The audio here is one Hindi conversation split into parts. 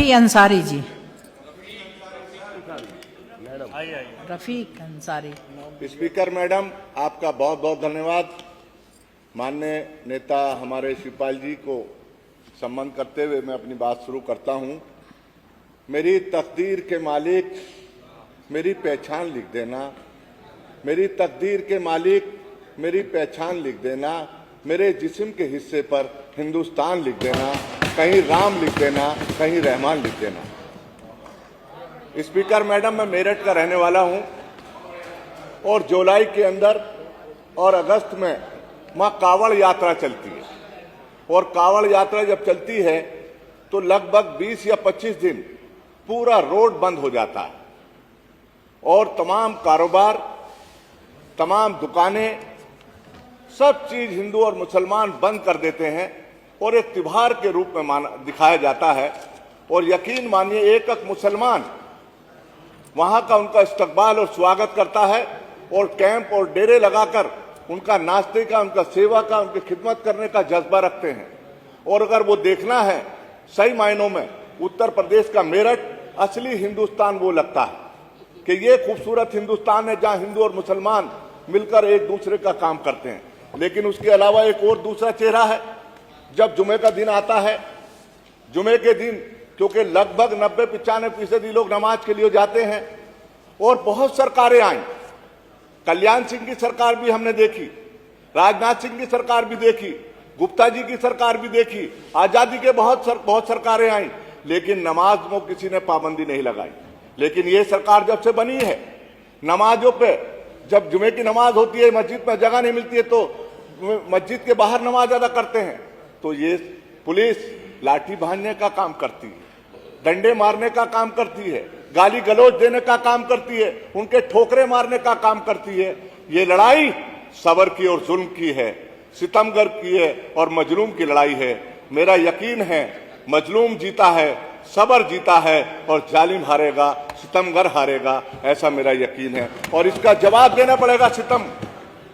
रफ़ी अंसारी जी, रफ़ीक अंसारी। स्पीकर मैडम, आपका बहुत बहुत धन्यवाद। माननीय नेता हमारे शिवपाल जी को सम्मान करते हुए मैं अपनी बात शुरू करता हूं। मेरी तकदीर के मालिक मेरी पहचान लिख देना, मेरी तकदीर के मालिक मेरी पहचान लिख देना, मेरे जिस्म के हिस्से पर हिंदुस्तान लिख देना, कहीं राम लिख देना, कहीं रहमान लिख देना। स्पीकर मैडम, मैं मेरठ का रहने वाला हूं और जुलाई के अंदर और अगस्त में वहां कावड़ यात्रा चलती है और कावड़ यात्रा जब चलती है तो लगभग 20 या 25 दिन पूरा रोड बंद हो जाता है और तमाम कारोबार, तमाम दुकानें, सब चीज हिंदू और मुसलमान बंद कर देते हैं और एक त्योहार के रूप में दिखाया जाता है। और यकीन मानिए, एक एक मुसलमान वहां का उनका इस्तकबाल और स्वागत करता है और कैंप और डेरे लगाकर उनका नाश्ते का, उनका सेवा का, उनकी खिदमत करने का जज्बा रखते हैं। और अगर वो देखना है सही मायनों में उत्तर प्रदेश का मेरठ असली हिंदुस्तान वो लगता है कि ये खूबसूरत हिंदुस्तान है जहां हिंदू और मुसलमान मिलकर एक दूसरे का काम करते हैं। लेकिन उसके अलावा एक और दूसरा चेहरा है। जब जुमे का दिन आता है, जुमे के दिन क्योंकि लगभग 90-95% लोग नमाज के लिए जाते हैं और बहुत सरकारें आई, कल्याण सिंह की सरकार भी हमने देखी, राजनाथ सिंह की सरकार भी देखी, गुप्ता जी की सरकार भी देखी, आजादी के बहुत सरकारें आई, लेकिन नमाज में किसी ने पाबंदी नहीं लगाई। लेकिन ये सरकार जब से बनी है, नमाजों पे जब जुमे की नमाज होती है, मस्जिद में जगह नहीं मिलती है तो मस्जिद के बाहर नमाज अदा करते हैं। तो ये पुलिस लाठी भांजने का काम करती है, डंडे मारने का काम करती है, गाली गलौज देने का काम करती है, उनके ठोकरे मारने का काम करती है। ये लड़ाई सबर की और जुल्म की है, सितमगर की है और मजलूम की लड़ाई है। मेरा यकीन है मजलूम जीता है, सबर जीता है और जालिम हारेगा, सितमगर हारेगा, ऐसा मेरा यकीन है। और इसका जवाब देना पड़ेगा,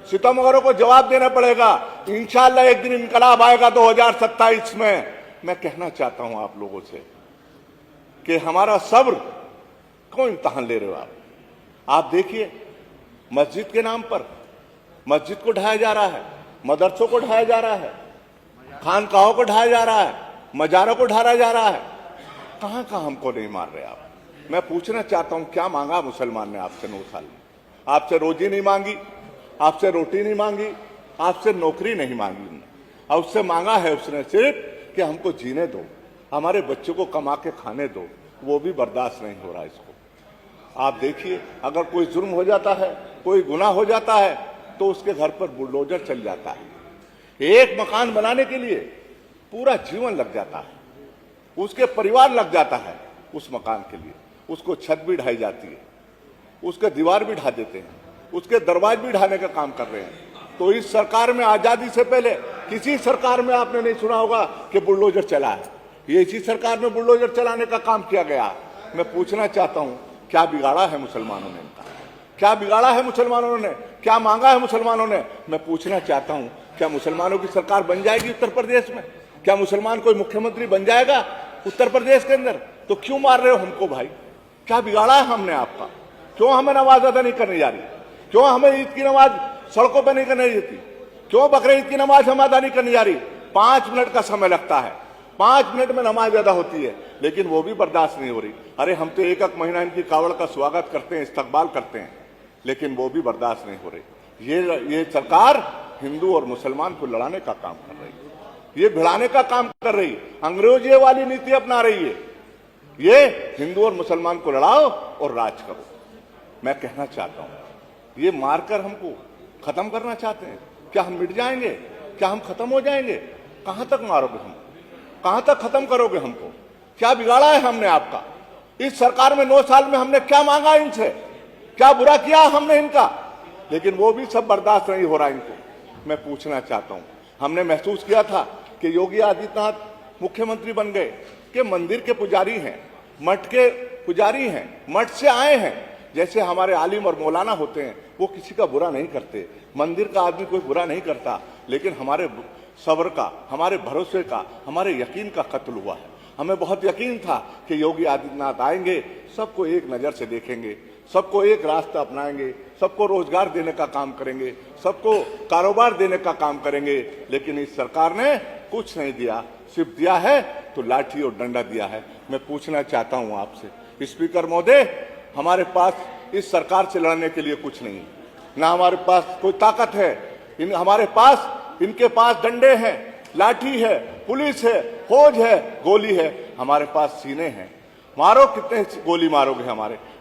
सितमगरों को जवाब देना पड़ेगा। इंशाअल्लाह एक दिन इनकलाब आएगा 2027 में। मैं कहना चाहता हूं आप लोगों से कि हमारा सब्र क्यों इम्तहान ले रहे हो आप देखिए, मस्जिद के नाम पर मस्जिद को ढाया जा रहा है, मदरसों को ढाया जा रहा है, खानकाहों को ढाया जा रहा है, मजारों को ढाया जा रहा है। कहां कहां हमको नहीं मार रहे आप? मैं पूछना चाहता हूं, क्या मांगा मुसलमान ने आपसे 9 साल में? आपसे रोजी नहीं मांगी, आपसे रोटी नहीं मांगी, आपसे नौकरी नहीं मांगी, और उससे मांगा है उसने सिर्फ कि हमको जीने दो, हमारे बच्चों को कमा के खाने दो। वो भी बर्दाश्त नहीं हो रहा इसको। आप देखिए, अगर कोई जुर्म हो जाता है, कोई गुनाह हो जाता है तो उसके घर पर बुलडोजर चल जाता है। एक मकान बनाने के लिए पूरा जीवन लग जाता है, उसके परिवार लग जाता है उस मकान के लिए। उसको छत भी ढाई जाती है, उसके दीवार भी ढा देते हैं, उसके दरवाजे भी ढाने का काम कर रहे हैं। तो इस सरकार में आजादी से पहले किसी सरकार में आपने नहीं सुना होगा कि बुलडोजर चला है। ये इसी सरकार में बुलडोजर चलाने का काम किया गया। मैं पूछना चाहता हूं, क्या बिगाड़ा है मुसलमानों ने इनका? क्या बिगाड़ा है मुसलमानों ने? क्या मांगा है मुसलमानों ने? मैं पूछना चाहता हूं, क्या मुसलमानों की सरकार बन जाएगी उत्तर प्रदेश में? क्या मुसलमान कोई मुख्यमंत्री बन जाएगा उत्तर प्रदेश के अंदर? तो क्यों मार रहे हो हमको भाई? क्या बिगाड़ा है हमने आपका? क्यों हमें नमाज अदा नहीं करनी जा रही? क्यों हमें ईद की नमाज सड़कों पर नहीं करनी जाती? क्यों बकरीद की नमाज हम अदा नहीं करनी जा रही? 5 मिनट का समय लगता है, 5 मिनट में नमाज अदा होती है, लेकिन वो भी बर्दाश्त नहीं हो रही। अरे हम तो एक महीना इनकी कावड़ का स्वागत करते हैं, इस्तकबाल करते हैं, लेकिन वो भी बर्दाश्त नहीं हो रही। ये सरकार हिंदू और मुसलमान को लड़ाने का काम कर रही है, ये भिड़ाने का काम कर रही है, अंग्रेजी वाली नीति अपना रही है। ये हिंदू और मुसलमान को लड़ाओ और राज करो। मैं कहना चाहता हूं, ये मारकर हमको खत्म करना चाहते हैं। क्या हम मिट जाएंगे? क्या हम खत्म हो जाएंगे? कहां तक मारोगे हम? कहां तक खत्म करोगे हमको? क्या बिगाड़ा है हमने आपका? इस सरकार में 9 साल में हमने क्या मांगा इनसे? क्या बुरा किया हमने इनका? लेकिन वो भी सब बर्दाश्त नहीं हो रहा इनको। मैं पूछना चाहता हूं, हमने महसूस किया था कि योगी आदित्यनाथ मुख्यमंत्री बन गए कि मंदिर के पुजारी हैं, मठ के पुजारी हैं, मठ से आए हैं। जैसे हमारे आलिम और मौलाना होते हैं, वो किसी का बुरा नहीं करते, मंदिर का आदमी कोई बुरा नहीं करता, लेकिन हमारे सब्र का, हमारे भरोसे का, हमारे यकीन का कत्ल हुआ है। हमें बहुत यकीन था कि योगी आदित्यनाथ आएंगे, सबको एक नजर से देखेंगे, सबको एक रास्ता अपनाएंगे, सबको रोजगार देने का काम करेंगे, सबको कारोबार देने का काम करेंगे। लेकिन इस सरकार ने कुछ नहीं दिया, सिर्फ दिया है तो लाठी और डंडा दिया है। मैं पूछना चाहता हूं आपसे स्पीकर महोदय, हमारे पास इस सरकार से लड़ने के लिए कुछ नहीं, ना हमारे पास कोई ताकत है। हमारे पास, इनके पास डंडे हैं, लाठी है, पुलिस है, फौज है, गोली है, हमारे पास सीने हैं। मारो कितने गोली मारोगे,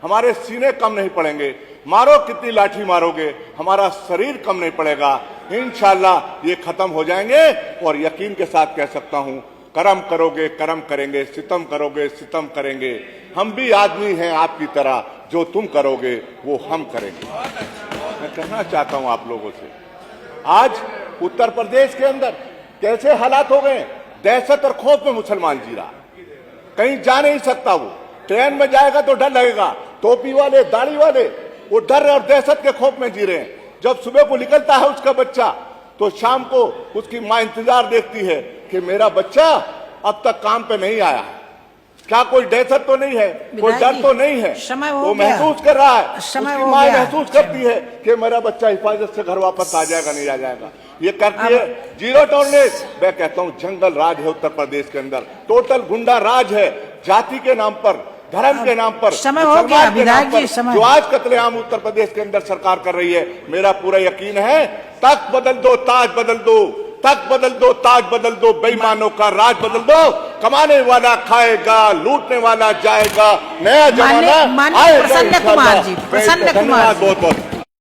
हमारे सीने कम नहीं पड़ेंगे। मारो कितनी लाठी मारोगे, हमारा शरीर कम नहीं पड़ेगा। इंशाल्लाह ये खत्म हो जाएंगे। और यकीन के साथ कह सकता हूं, कर्म करोगे कर्म करेंगे, सितम करोगे सितम करेंगे। हम भी आदमी हैं आपकी तरह, जो तुम करोगे वो हम करेंगे। मैं कहना चाहता हूं आप लोगों से, आज उत्तर प्रदेश के अंदर कैसे हालात हो गए, दहशत और खौफ में मुसलमान जी रहा, कहीं जा नहीं सकता। वो ट्रेन में जाएगा तो डर लगेगा, टोपी वाले, दाढ़ी वाले, वो डर और दहशत के खौफ में जी रहे हैं। जब सुबह को निकलता है उसका बच्चा, तो शाम को उसकी मां इंतजार देखती है कि मेरा बच्चा अब तक काम पे नहीं आया है, क्या कोई दहशत तो नहीं है, कोई डर तो नहीं है। वो महसूस कर रहा है, उसकी मां महसूस करती है कि मेरा बच्चा हिफाजत से घर वापस आ जाएगा नहीं आ जाएगा। ये करती है जीरो टॉलरेंस। मैं कहता हूं जंगल राज है उत्तर प्रदेश के अंदर, टोटल गुंडा राज है, जाति के नाम पर, धर्म के नाम पर, मुसलमान के नाम पर जो आज कत्लेआम उत्तर प्रदेश के अंदर सरकार कर रही है। मेरा पूरा यकीन है, तख्त बदल दो, ताज बदल दो, तख्त बदल दो, ताज बदल दो, बेईमानों का राज बदल दो। कमाने वाला खाएगा, लूटने वाला जाएगा, नया जमाना आएगा। प्रसन्न कुमार जी, धन्यवाद बहुत बहुत।